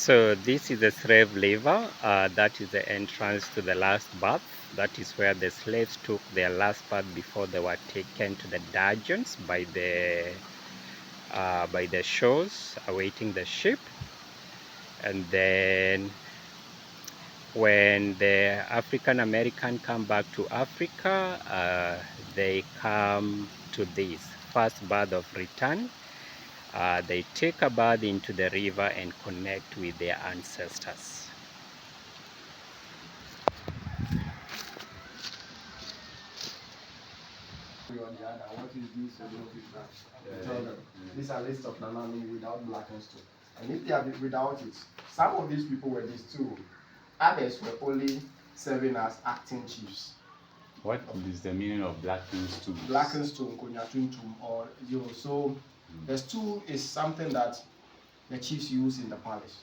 So this is the slave river. That is the entrance to the last bath. That is where the slaves took their last bath before they were taken to the dungeons by the shores awaiting the ship. And then when the African American come back to Africa, they come to this first bath of return. They take a bath into the river and connect with their ancestors. On the other, what is this and what is that? Tell them. These are lists of Nanami without black and stone. And if they are without it, some of these people were these two. Others were only serving as acting chiefs. What is the meaning of blackened stool? Blackened stone, konyatuntum, or so the stool is something that the chiefs use in the palace.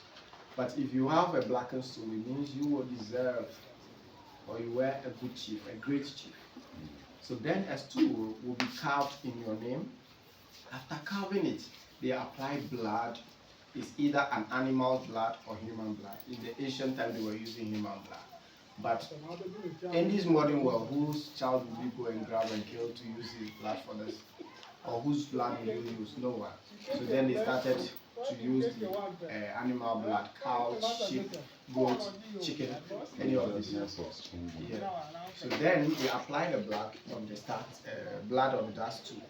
But if you have a blackened stool, it means you will deserve, or you were a good chief, a great chief. So then a stool will be carved in your name. After carving it, they apply blood. It's either an animal blood or human blood. In the ancient time, they were using human blood. But in this modern world, whose child will you go and grab and kill to use his blood for this? Or whose blood will you use? No one. So then they started to use the animal blood, cow, sheep, goat, chicken, any of these. Yeah. So then they apply the blood on the start, blood on that stool.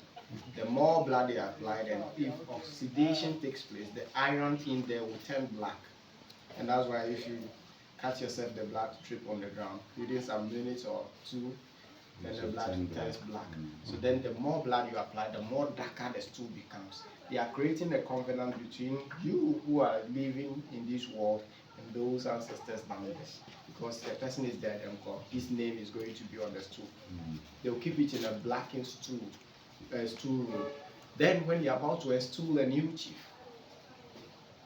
The more blood they apply, then if oxidation takes place, the iron in there will turn black. And that's why if you cut yourself, the blood drip on the ground, within some minutes or two, then the blood turns black. So then the more blood you apply, the more darker the stool becomes. They are creating a covenant between you who are living in this world and those ancestors down there. Because the person is dead and God, his name is going to be on the stool. They'll keep it in a blackened stool room. Then when you're about to stool a new chief,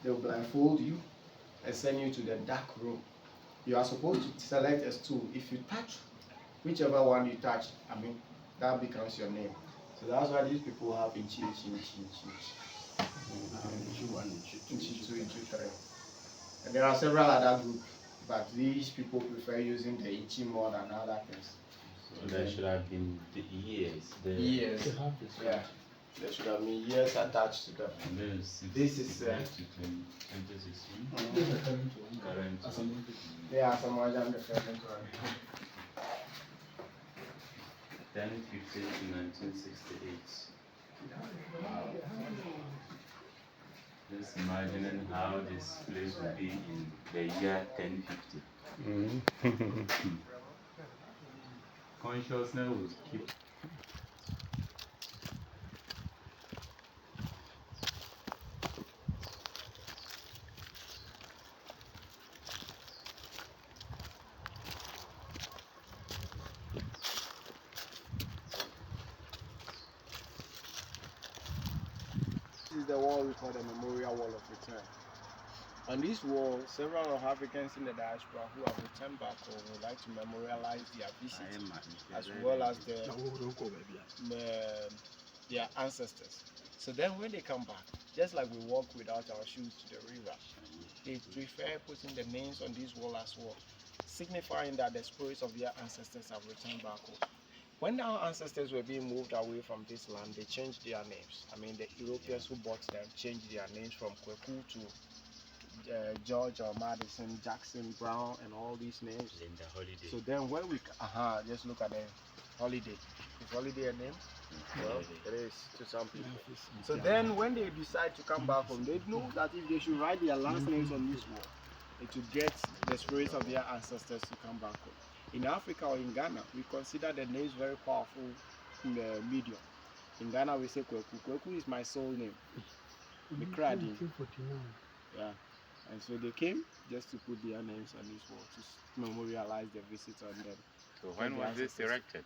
they'll blindfold you and send you to the dark room. You are supposed to select a stool. If you touch whichever one you touch, that becomes your name. So that's why these people have Inchi, Inchi, Inchi, Inchi. And there are several other groups, but these people prefer using the Inchi more than other things. So there should have been the years. Years. Yeah. There should have been years attached to them. This is current. Yeah, some other than the current one. 1050 to 1968. Wow. Just imagining how this place would be in the year 1050. Consciousness will keep. This is the wall we call the Memorial Wall of Return. On this wall, several of Africans in the diaspora who have returned back home would like to memorialize their visit, as well as their ancestors. So then when they come back, just like we walk without our shoes to the river, they prefer putting the names on this wall as well, signifying that the spirits of their ancestors have returned back home. When our ancestors were being moved away from this land, they changed their names. The Europeans who bought them changed their names from Kweku to George or Madison, Jackson, Brown, and all these names. Linda Holiday. So then when we, just look at the Holiday. Is Holiday a name? Well, it is to some people. So then when they decide to come back home, they know that if they should write their last names on this wall, it will get the spirits of their ancestors to come back home. In Africa or in Ghana, we consider the names very powerful in the medium. In Ghana, we say Kweku. Kweku is my soul name. Mikradi. Yeah. And so they came just to put their names on this wall to memorialize their visit on them. So when was this erected?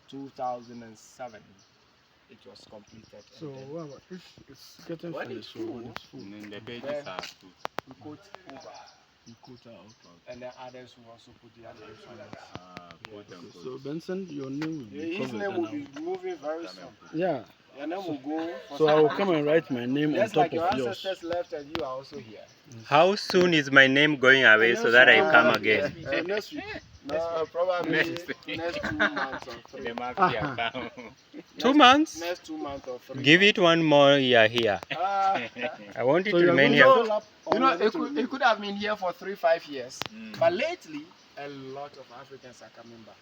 2007. It was completed. So it's getting when finished. it's full, And the pages are full. we quote over. And the others will also put their names on it. Quote unquote. So Benson, your name will be His covered. name will be moving very soon. Yeah. And then we'll go for So I some will come and write my name on just top like your of yours. ancestors left and you are also here. How soon is my name going away so that I come again? Next week. No, probably Next next 2 months or 3. The mafia come. 2 months? Next 2 months or 3. Give it one more year here. Ah. I want it So to you are remain going to here. fill up or You know, you are going it to could, remain? it could have been here for 3-5 years, but lately a lot of Africans are coming back.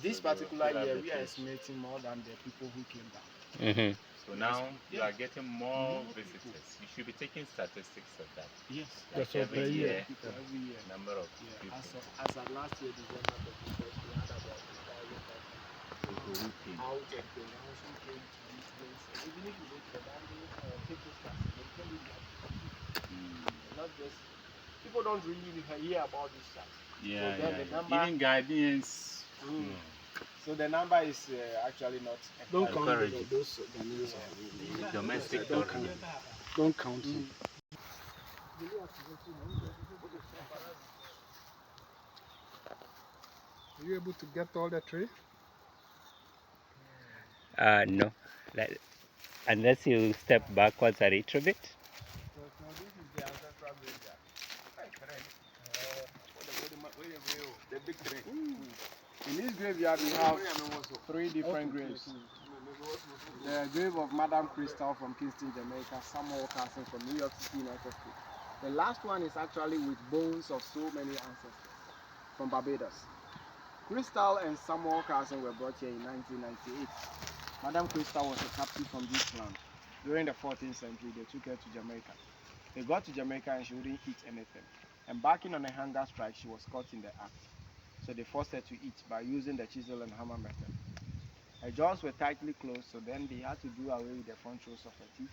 This So they will particular fill up year, the we are place. estimating more than the people who came back. Mhm. So now you Yeah. are getting more More visitors. You should be taking statistics of that. Yes, Like That's all every per year. year, people every year. number of Yeah, people as of last year, December 31st, we had about 2,000 who came. out of the ones who came to this place. And even if you go to the Bamboo Cape Coast Castle, they tell you that not just people don't really hear about this site. Yeah, then yeah. the number- Even Ghanaians. So the number is actually not Don't encouraging. count those Ghanaians. Domestic Don't count. Don't count them. Are you able to get all the tree? No. Unless you step backwards a little bit. So this is the ancestral graveyard. The big tree. In this graveyard we have 3 different graves. The grave of Madame Crystal from Kingston, Jamaica, Samuel Carson from New York City, United States. The last one is actually with bones of so many ancestors from Barbados. Crystal and Samuel Carson were brought here in 1998. Madame Crystal was a captive from this land. During the 14th century, they took her to Jamaica. They got to Jamaica and she wouldn't eat anything. Embarking on a hunger strike, she was caught in the act. So they forced her to eat by using the chisel and hammer method. Her jaws were tightly closed, so then they had to do away with the front rows of her teeth.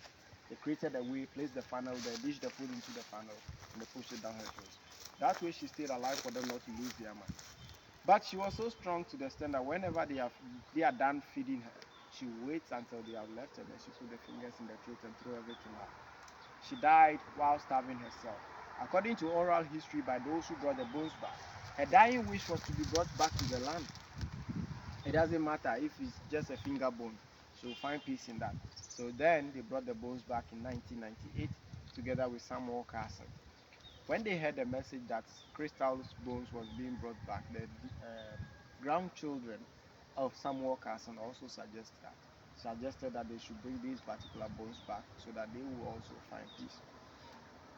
They created a way, placed the funnel there, dished the food into the funnel, and they pushed it down her throat. That way she stayed alive for them not to lose their mind. But she was so strong to the extent that whenever they are done feeding her, she waits until they have left her, then she put the fingers in the throat and throw everything out. She died while starving herself. According to oral history by those who brought the bones back, her dying wish was to be brought back to the land. It doesn't matter if it's just a finger bone, she will find peace in that. So then they brought the bones back in 1998 together with Samuel Carson. When they heard the message that Crystal's bones was being brought back, the grandchildren of Samuel Carson also suggested that they should bring these particular bones back so that they will also find peace.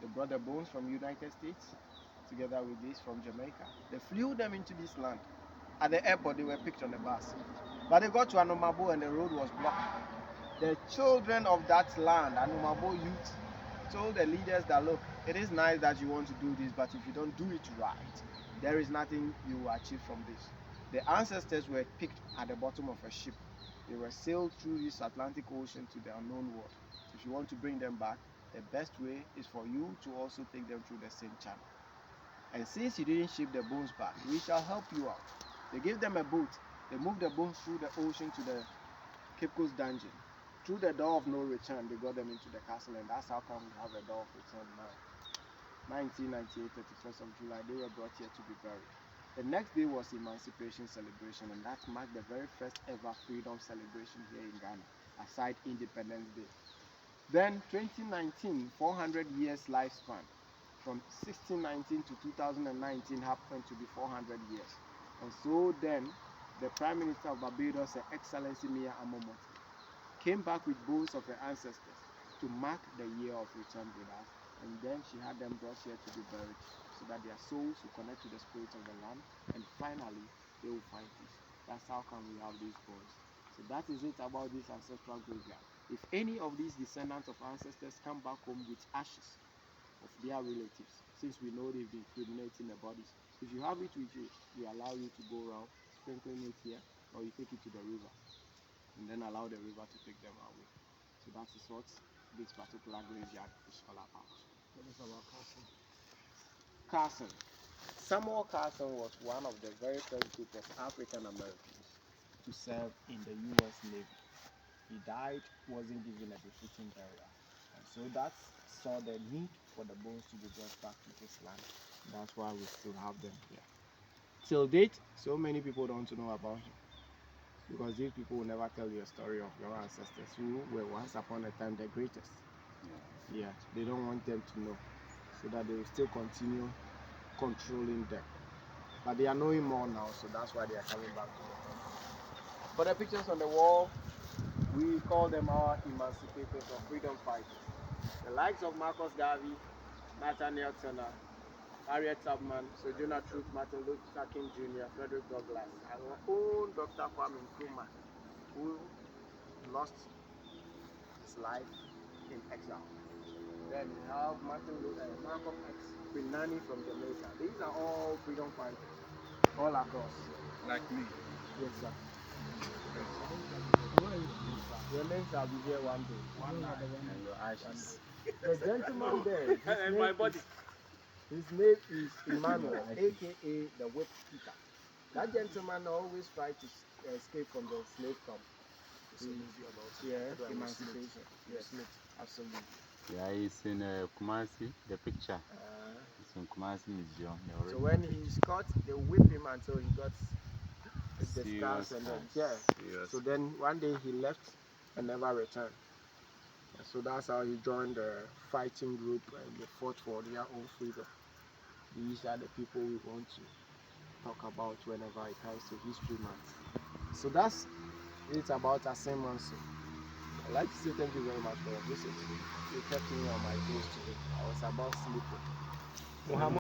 They brought the bones from United States together with this from Jamaica. They flew them into this land. At the airport, they were picked on a bus. But they got to Anomabo and the road was blocked. The children of that land, Anomabo youth, told the leaders that, look, it is nice that you want to do this, but if you don't do it right, there is nothing you will achieve from this. The ancestors were picked at the bottom of a ship. They were sailed through this Atlantic Ocean to the unknown world. If you want to bring them back, the best way is for you to also take them through the same channel. And since you didn't ship the bones back, we shall help you out. They gave them a boat. They moved the bones through the ocean to the Cape Coast dungeon. Through the door of no return, they got them into the castle, and that's how come we have a door of return now. 1998, 31st of July, they were brought here to be buried. The next day was Emancipation Celebration, and that marked the very first ever freedom celebration here in Ghana, aside Independence Day. Then 2019, 400 years lifespan. From 1619 to 2019 happened to be 400 years. And so then, the Prime Minister of Barbados, Her Excellency Mia Amomoti, came back with bones of her ancestors to mark the year of return with us. And then she had them brought here to be buried so that their souls will connect to the spirit of the land, and finally they will find peace. That's how come we have these bones. So that is it about this ancestral graveyard. If any of these descendants of ancestors come back home with ashes of their relatives, since we know they've been cremating the bodies, if you have it with you, we allow you to go around sprinkling it here, or you take it to the river and then allow the river to take them away. So that is what this particular graveyard is all about. What is about Carson? Carson. Samuel Carson was one of the very first group of African Americans to serve in the U.S. Navy. He died, wasn't given a befitting burial. And so that saw the need for the bones to be brought back to this land. That's why we still have them here. Till date, so many people don't know about him. because these people will never tell you a story of your ancestors who were once upon a time the greatest. Yeah, they don't want them to know, so that they will still continue controlling them. But they are knowing more now, so that's why they are coming back to the country. For the pictures on the wall, we call them our emancipators or freedom fighters. The likes of Marcus Garvey, Nathaniel Turner, Harriet Tubman, Sojourner Truth, Martin Luther King Jr., Frederick Douglass, our own Dr. Kwame Nkrumah, who lost his life in exile. Then we have Malcolm X, Queen Nanny from Jamaica. These are all freedom fighters, all across. Like me. Yes, sir. Your name shall be here one day. And your ashes. The gentleman there, And my body. his name is Emmanuel, aka the Whip Peter. That gentleman always tried to escape from the slave camp. Yeah, emancipation. Yes, absolutely. Yeah, it's in Kumasi, the picture. It's in Kumasi Museum. So when he's caught, they whip him until he got the scars and then So then one day he left and never returned. So that's how he joined the fighting group and they fought for their own freedom. These are the people we want to talk about whenever it comes to History Month. So that's it about Assin Manso. I'd like to say thank you very much for your visit. You kept me on my toes today. I was about sleeping.